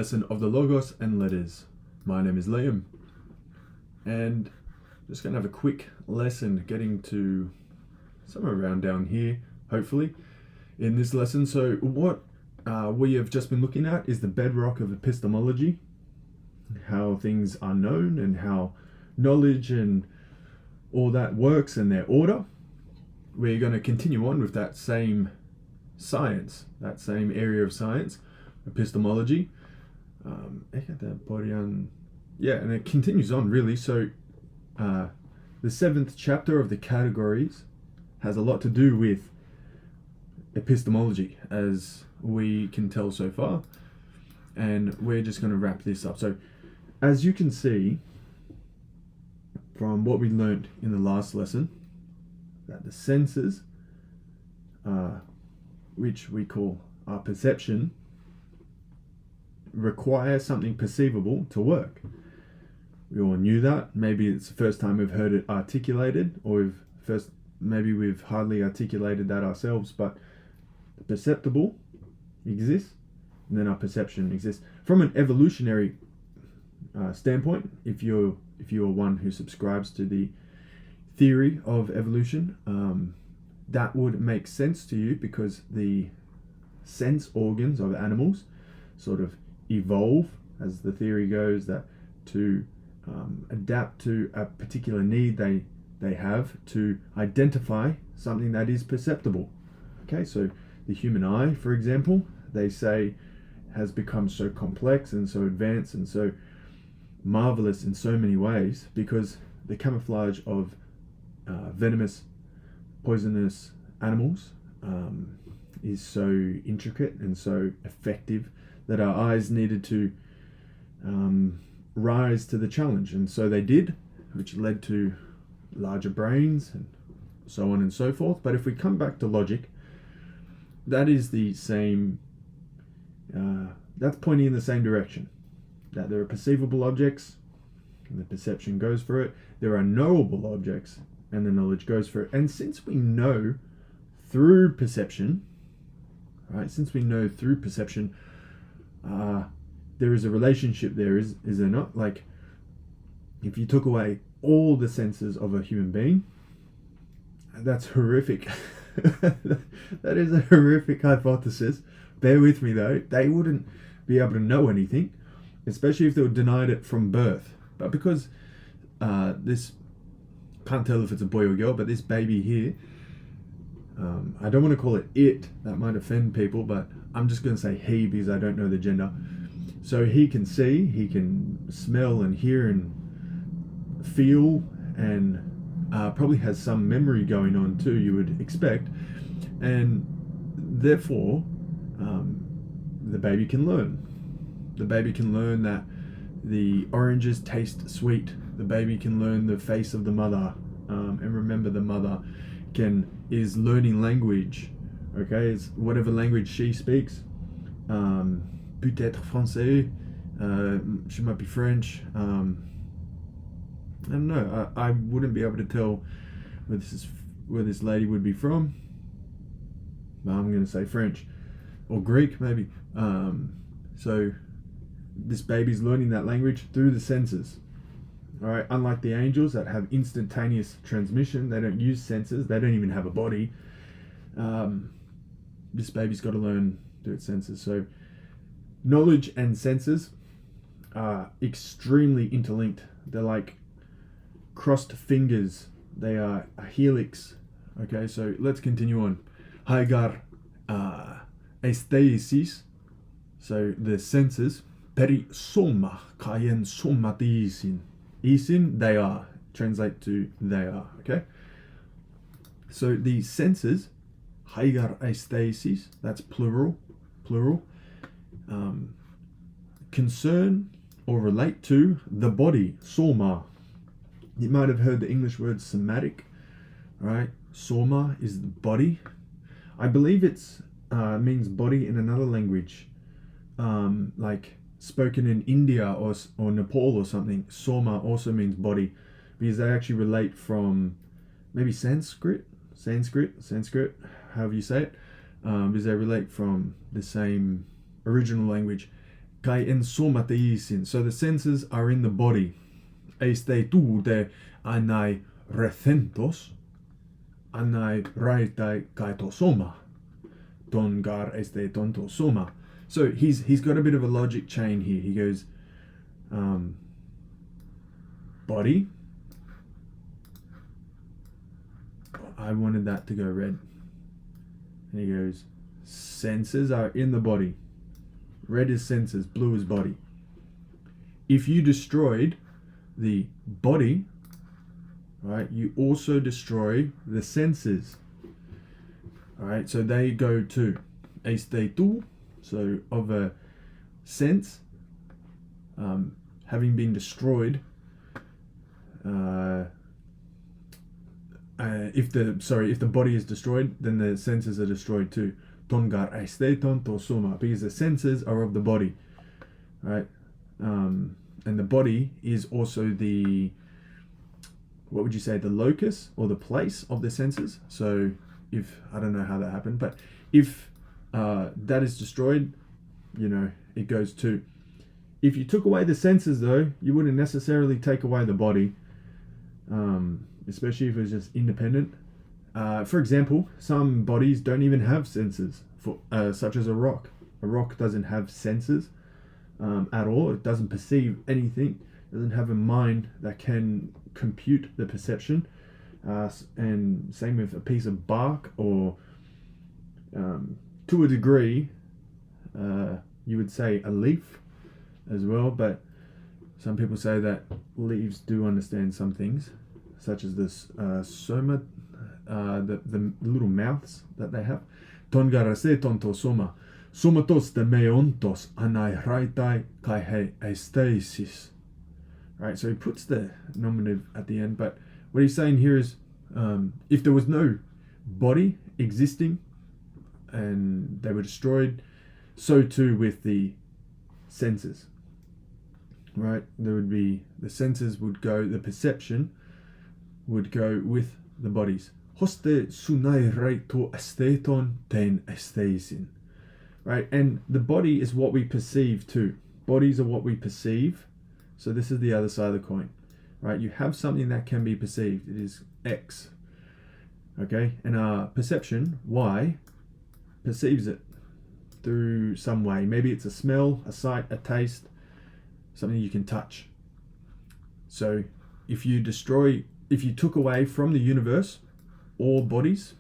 Lesson of the Logos and Letters. My name is Liam, and just going to have a quick lesson getting to somewhere around down here, hopefully, in this lesson. So what we have just been looking at is the bedrock of epistemology, how things are known and how knowledge and all that works and their order. We're going to continue on with that same science, that same area of science, epistemology. And it continues on really. So the seventh chapter of the categories has a lot to do with epistemology, as we can tell so far, and we're just going to wrap this up. So as you can see from what we learned in the last lesson, that the senses, which we call our perception, require something perceivable to work. We all knew that. Maybe it's the first time we've heard it articulated, or maybe we've hardly articulated that ourselves, but the perceptible exists, and then our perception exists. From an evolutionary standpoint, if you're one who subscribes to the theory of evolution, that would make sense to you, because the sense organs of animals sort of evolve, as the theory goes, that to adapt to a particular need they have to identify something that is perceptible. Okay, so the human eye, for example, they say has become so complex and so advanced and so marvelous in so many ways because the camouflage of venomous, poisonous animals is so intricate and so effective that our eyes needed to rise to the challenge, and so they did, which led to larger brains and so on and so forth. But if we come back to logic, that is the same, that's pointing in the same direction, that there are perceivable objects and the perception goes for it. There are knowable objects and the knowledge goes for it. And since we know through perception, there is a relationship there, is there not? Like, if you took away all the senses of a human being, that's horrific. That is a horrific hypothesis. Bear with me though, they wouldn't be able to know anything, especially if they were denied it from birth. But because this, can't tell if it's a boy or girl, but this baby here, I don't want to call it, that might offend people, but I'm just going to say he because I don't know the gender. So he can see, he can smell and hear and feel, and probably has some memory going on too, you would expect. And therefore, the baby can learn. The baby can learn that the oranges taste sweet. The baby can learn the face of the mother, and remember the mother is learning language. Okay, it's whatever language she speaks. Peut-être français, she might be French. I don't know. I wouldn't be able to tell where this lady would be from. But I'm going to say French or Greek, maybe. So this baby's learning that language through the senses. All right. Unlike the angels that have instantaneous transmission, they don't use senses. They don't even have a body. This baby's got to learn through its senses. So knowledge and senses are extremely interlinked. They're like crossed fingers. They are a helix. Okay, so let's continue on. Hagar aesthesis. So the senses. Peri soma kayen somatisin. Isin, they are. Translate to they are. Okay. So the senses, hagar aesthesis, that's plural. Concern or relate to the body, soma. You might have heard the English word somatic, right? Soma is the body. I believe it's means body in another language, like spoken in India or Nepal or something. Soma also means body, because they actually relate from maybe Sanskrit, however you say it, because they relate from the same original language. kai en soma teisin. So the senses are in the body. Eistei tu de anai recentos, anai raitai kai to soma. Ton gar eistei ton to soma. So he's got a bit of a logic chain here. He goes, body. I wanted that to go red. And he goes, senses are in the body. Red is senses, blue is body. If you destroyed the body, right, you also destroy the senses. Alright, so they go to este tu, so of a sense, having been destroyed, if the body is destroyed, then the senses are destroyed too. Tongar este ton to soma, because the senses are of the body, right? And the body is also the, what would you say, the locus or the place of the senses. So if, I don't know how that happened, but if that is destroyed, it goes too. If you took away the senses though, you wouldn't necessarily take away the body, especially if it was just independent. For example, some bodies don't even have senses, such as a rock. A rock doesn't have senses at all. It doesn't perceive anything. It doesn't have a mind that can compute the perception. And same with a piece of bark, or to a degree, you would say a leaf as well. But some people say that leaves do understand some things, such as this soma, the little mouths that they have. Ton garase ton to soma. Somatos de meontos anai raitai kai he estasis. Right, so he puts the nominative at the end, but what he's saying here is, if there was no body existing and they were destroyed, so too with the senses. Right, there would be, the senses would go, the perception would go with the bodies. Hoste sunai rei to esteton ten esteisin. Right, and the body is what we perceive too. Bodies are what we perceive. So this is the other side of the coin. Right, you have something that can be perceived. It is X. Okay, and our perception, Y, perceives it through some way. Maybe it's a smell, a sight, a taste, something you can touch. So if you took away from the universe all bodies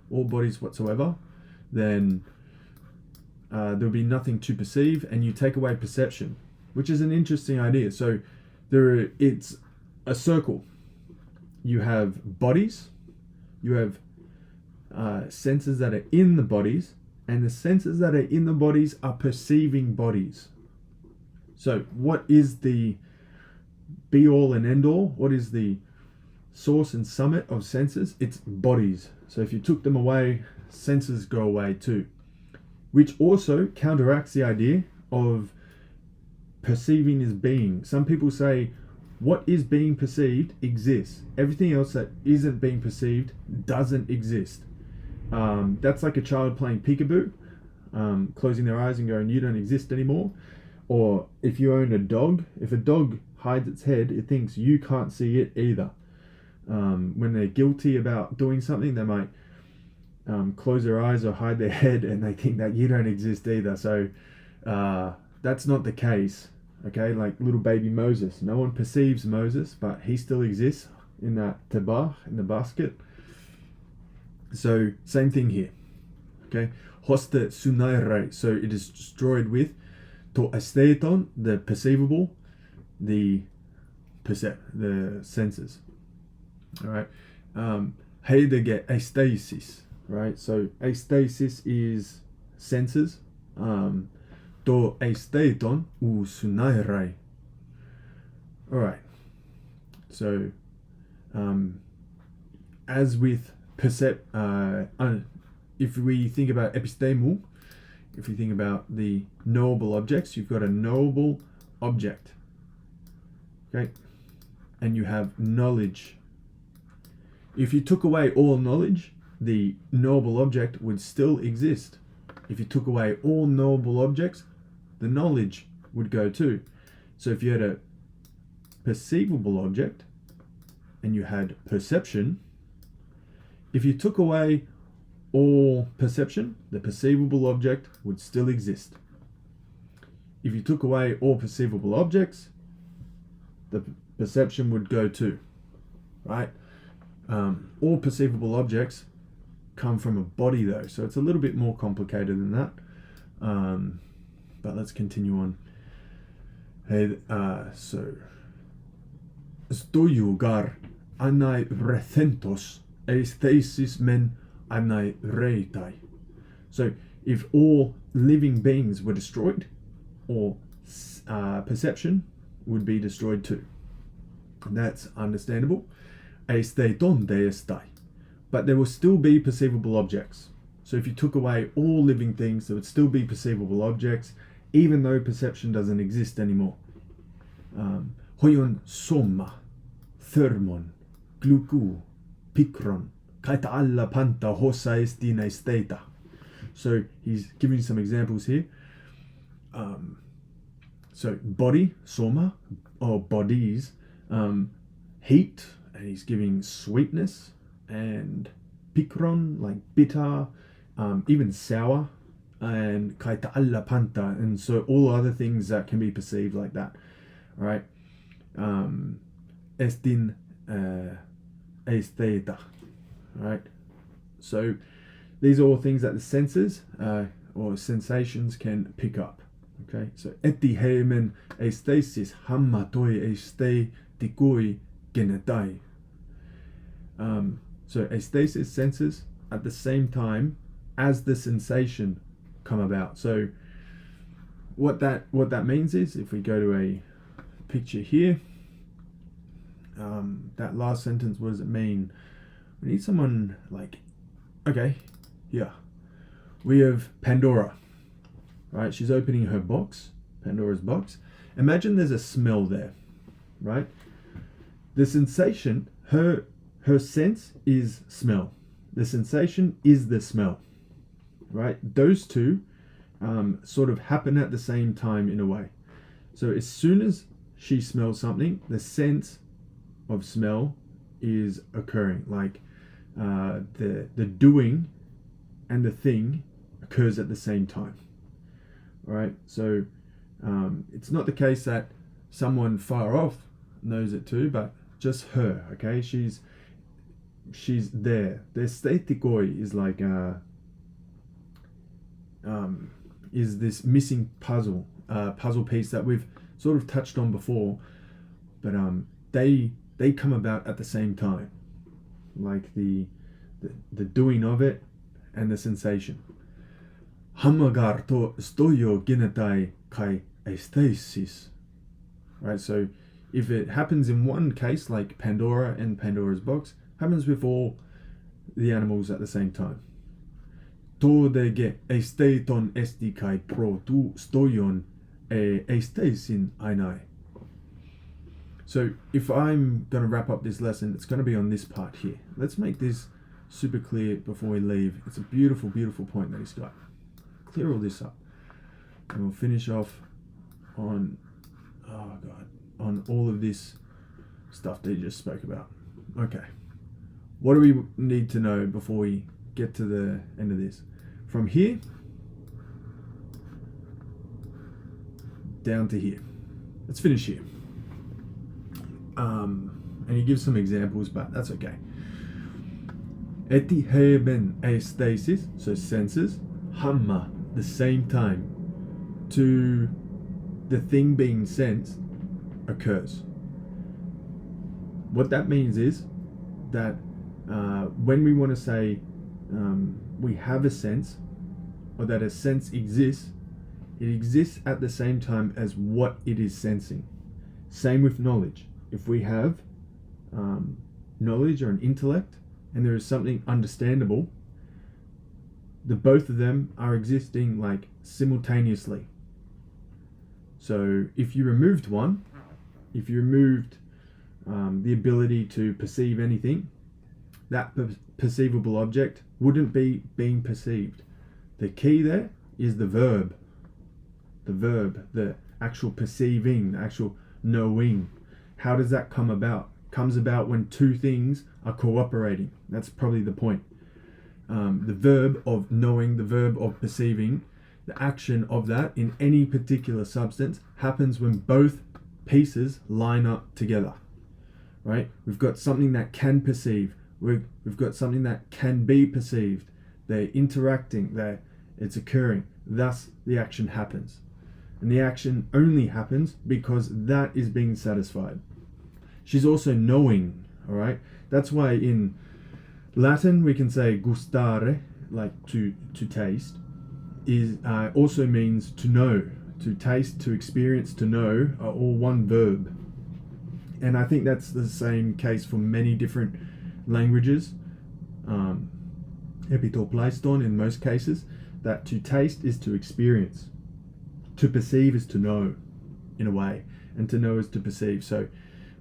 whatsoever, then there'll be nothing to perceive, and you take away perception, which is an interesting idea. So it's a circle. You have bodies, you have senses that are in the bodies, and the senses that are in the bodies are perceiving bodies. So what is the be all and end all? What is the source and summit of senses? It's bodies. So if you took them away, senses go away too, which also counteracts the idea of perceiving as being. Some people say what is being perceived exists. Everything else that isn't being perceived doesn't exist. That's like a child playing peekaboo, closing their eyes and going, you don't exist anymore. Or if you own a dog, if a dog hides its head, it thinks you can't see it either. When they're guilty about doing something, they might close their eyes or hide their head, and they think that you don't exist either. So that's not the case. Okay, like little baby Moses. No one perceives Moses, but he still exists in that tebach, in the basket. So same thing here. Okay, hoste sunaire. So it is destroyed with to esteton, the perceivable, the senses. All right. Heidege estasis. Right. So estasis is senses. To esteton u sunaire. All right. So, as with if we think about epistemo, if we think about the knowable objects, you've got a knowable object. Okay, and you have knowledge. If you took away all knowledge, the knowable object would still exist. If you took away all knowable objects, the knowledge would go too. So if you had a perceivable object and you had perception, if you took away all perception, the perceivable object would still exist. If you took away all perceivable objects, the perception would go too, right? All perceivable objects come from a body though, so it's a little bit more complicated than that. But let's continue on. So Stoiugar anai rethentos aesthesis men anai reitai. So if all living beings were destroyed, or perception would be destroyed too. That's understandable. Aestheton deestai. But there will still be perceivable objects. So if you took away all living things, there would still be perceivable objects, even though perception doesn't exist anymore. Hoyon soma, thermon, gluku, pikron, kaita alla panta hosa estina esteta. So he's giving you some examples here. So body, soma, or bodies, heat, and he's giving sweetness, and pikron, like bitter, even sour, and kaita alla panta, and so all other things that can be perceived like that. All right. Estin esteta. All right. So these are all things that the senses or sensations can pick up. Okay, so eti hemen estasis hammatoi este tikui genetai. So estasis, senses, at the same time as the sensation come about. So what that means is, if we go to a picture here, that last sentence, what does it mean? We need someone like, okay, yeah, we have Pandora. Right, she's opening her box, Pandora's box. Imagine there's a smell there, right? The sensation, her sense is smell. The sensation is the smell, right? Those two sort of happen at the same time in a way. So as soon as she smells something, the sense of smell is occurring. Like the doing and the thing occurs at the same time. All right, so it's not the case that someone far off knows it too, but just her. Okay, she's there. The statikoi is like is this missing puzzle piece that we've sort of touched on before, but they come about at the same time, like the doing of it and the sensation. Hamagar to stoyo genetai kai aesthesis. Right, so if it happens in one case, like Pandora and Pandora's box, happens with all the animals at the same time. To dege aestheton esti kai pro tu stoyon aesthesin ainai. So if I'm going to wrap up this lesson, it's going to be on this part here. Let's make this super clear before we leave. It's a beautiful, beautiful point that he's got. Clear all this up, and we'll finish off on on all of this stuff that he just spoke about. Okay, what do we need to know before we get to the end of this? From here down to here. Let's finish here. And he gives some examples, but that's okay. Eti heben aesthesis, so senses, hamma, the same time to the thing being sensed occurs. What that means is that when we want to say we have a sense, or that a sense exists, it exists at the same time as what it is sensing. Same with knowledge. If we have knowledge or an intellect, and there is something understandable, the both of them are existing like simultaneously. So if you removed one, if you removed the ability to perceive anything, that perceivable object wouldn't be being perceived. The key there is the verb. the verb, the actual perceiving, the actual knowing. How does that come about? Comes about when two things are cooperating. That's probably the point. The verb of knowing, the verb of perceiving, the action of that in any particular substance happens when both pieces line up together, right? We've got something that can perceive. We've got something that can be perceived. They're interacting. It's occurring. Thus, the action happens. And the action only happens because that is being satisfied. She's also knowing, all right? That's why in Latin we can say gustare, like to taste, is also means to know. To taste, to experience, to know are all one verb. And I think that's the same case for many different languages. Epitopleiston in most cases, that to taste is to experience. To perceive is to know, in a way. And to know is to perceive. So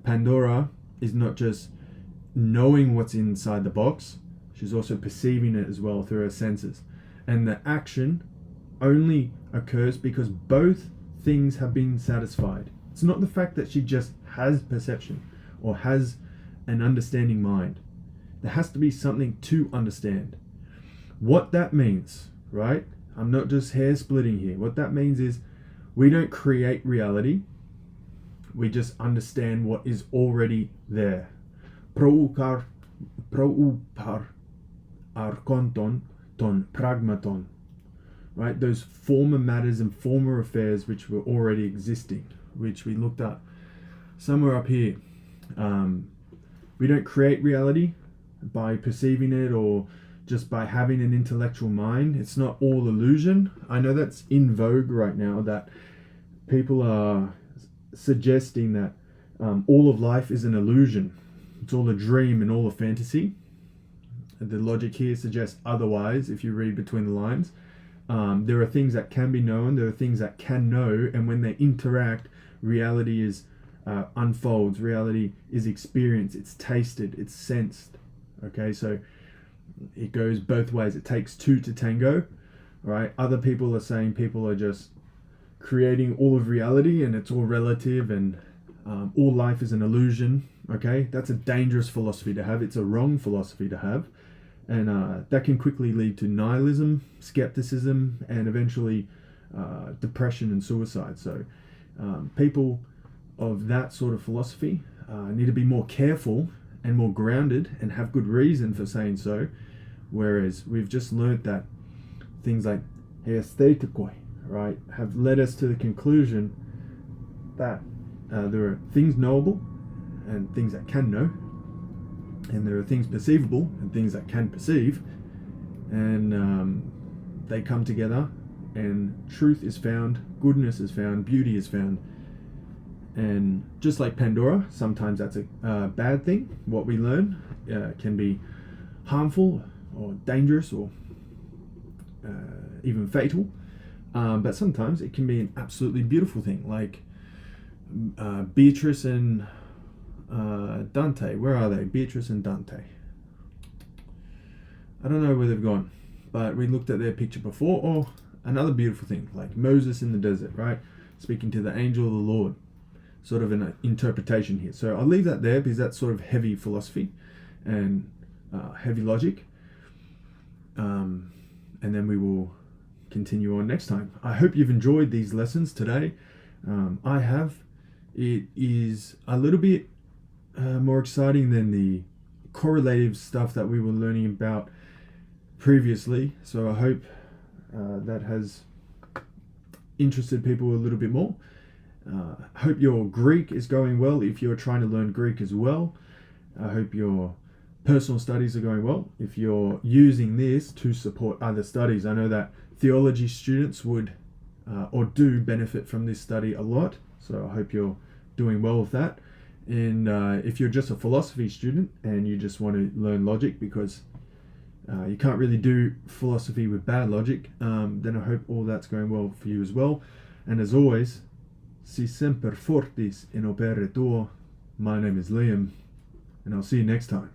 Pandora is not just knowing what's inside the box, she's also perceiving it as well through her senses. And the action only occurs because both things have been satisfied. It's not the fact that she just has perception or has an understanding mind. There has to be something to understand. What that means, right? I'm not just hair splitting here. What that means is we don't create reality. We just understand what is already there. Proupar arkonton ton pragmaton. Right? Those former matters and former affairs which were already existing, which we looked at somewhere up here. We don't create reality by perceiving it or just by having an intellectual mind. It's not all illusion. I know that's in vogue right now, that people are suggesting that all of life is an illusion. It's all a dream and all a fantasy. The logic here suggests otherwise if you read between the lines. There are things that can be known, there are things that can know, and when they interact, reality is unfolds, reality is experienced, it's tasted, it's sensed. Okay, so it goes both ways. It takes two to tango, right? Other people are saying people are just creating all of reality and it's all relative and all life is an illusion. Okay, that's a dangerous philosophy to have. It's a wrong philosophy to have. And that can quickly lead to nihilism, skepticism, and eventually depression and suicide. So people of that sort of philosophy need to be more careful and more grounded and have good reason for saying so. Whereas we've just learnt that things like aesthetikoi, right, have led us to the conclusion that there are things knowable and things that can know, and there are things perceivable and things that can perceive, and they come together and truth is found, goodness is found, beauty is found. And just like Pandora, sometimes that's a bad thing. What we learn can be harmful or dangerous or even fatal, but sometimes it can be an absolutely beautiful thing, like Beatrice and Dante. Where are they? Beatrice and Dante. I don't know where they've gone, but we looked at their picture before. Or another beautiful thing, like Moses in the desert, right? Speaking to the angel of the Lord. Sort of an interpretation here. So I'll leave that there because that's sort of heavy philosophy and heavy logic. And then we will continue on next time. I hope you've enjoyed these lessons today. I have. It is a little bit more exciting than the correlative stuff that we were learning about previously. So I hope that has interested people a little bit more. I hope your Greek is going well if you're trying to learn Greek as well. I hope your personal studies are going well if you're using this to support other studies. I know that theology students would or do benefit from this study a lot, so I hope you're doing well with that. And if you're just a philosophy student and you just want to learn logic because you can't really do philosophy with bad logic, then I hope all that's going well for you as well. And as always, si semper fortis in opere tuo. My name is Liam, and I'll see you next time.